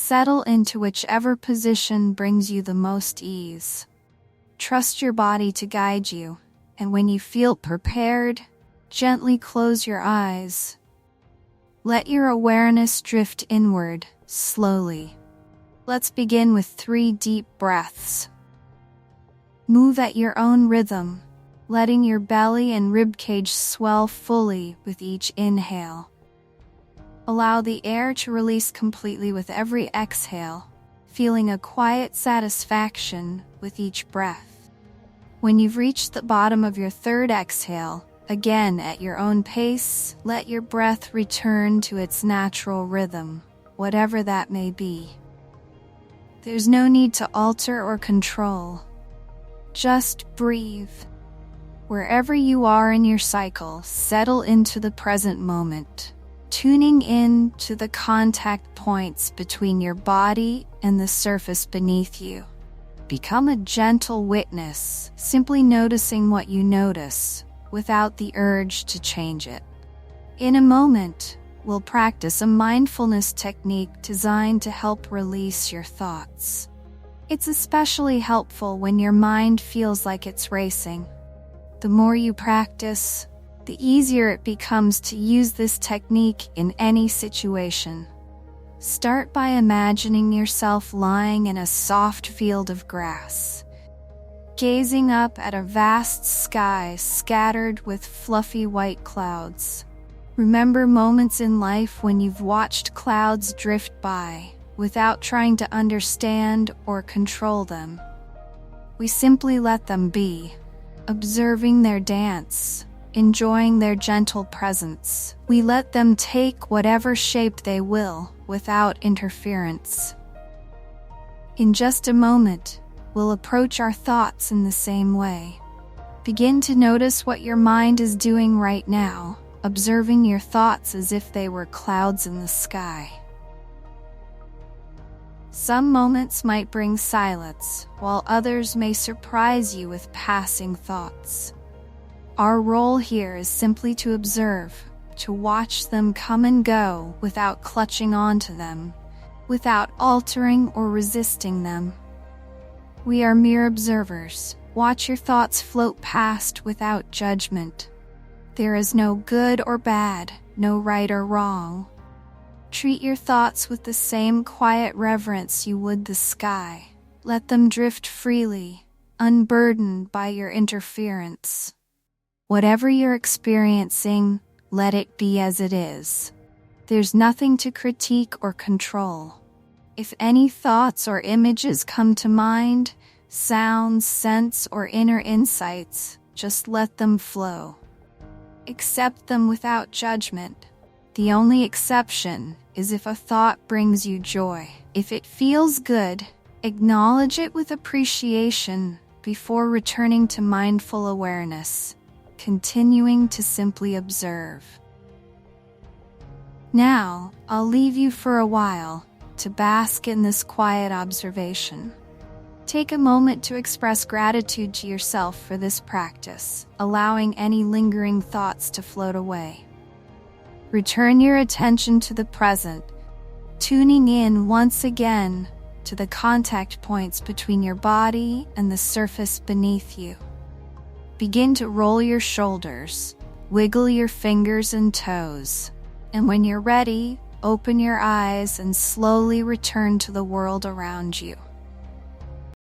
settle into whichever position brings you the most ease. Trust your body to guide you, and when you feel prepared, gently close your eyes. Let your awareness drift inward, slowly. Let's begin with 3 deep breaths. Move at your own rhythm, letting your belly and ribcage swell fully with each inhale. Allow the air to release completely with every exhale, feeling a quiet satisfaction with each breath. When you've reached the bottom of your 3rd exhale, again at your own pace, let your breath return to its natural rhythm, whatever that may be. There's no need to alter or control. Just breathe. Wherever you are in your cycle, settle into the present moment, tuning in to the contact points between your body and the surface beneath you. Become a gentle witness, simply noticing what you notice, without the urge to change it. In a moment, we'll practice a mindfulness technique designed to help release your thoughts. It's especially helpful when your mind feels like it's racing. The more you practice, the easier it becomes to use this technique in any situation. Start by imagining yourself lying in a soft field of grass, gazing up at a vast sky scattered with fluffy white clouds. Remember moments in life when you've watched clouds drift by without trying to understand or control them. We simply let them be, observing their dance, enjoying their gentle presence. We let them take whatever shape they will without interference. In just a moment, we'll approach our thoughts in the same way. Begin to notice what your mind is doing right now, observing your thoughts as if they were clouds in the sky. Some moments might bring silence, while others may surprise you with passing thoughts. Our role here is simply to observe, to watch them come and go without clutching onto them, without altering or resisting them. We are mere observers. Watch your thoughts float past without judgment. There is no good or bad, no right or wrong. Treat your thoughts with the same quiet reverence you would the sky. Let them drift freely, unburdened by your interference. Whatever you're experiencing, let it be as it is. There's nothing to critique or control. If any thoughts or images come to mind, sounds, scents, or inner insights, just let them flow. Accept them without judgment. The only exception is if a thought brings you joy. If it feels good, acknowledge it with appreciation before returning to mindful awareness, continuing to simply observe. Now, I'll leave you for a while to bask in this quiet observation. Take a moment to express gratitude to yourself for this practice, allowing any lingering thoughts to float away. Return your attention to the present, tuning in once again to the contact points between your body and the surface beneath you. Begin to roll your shoulders, wiggle your fingers and toes, and when you're ready, open your eyes and slowly return to the world around you.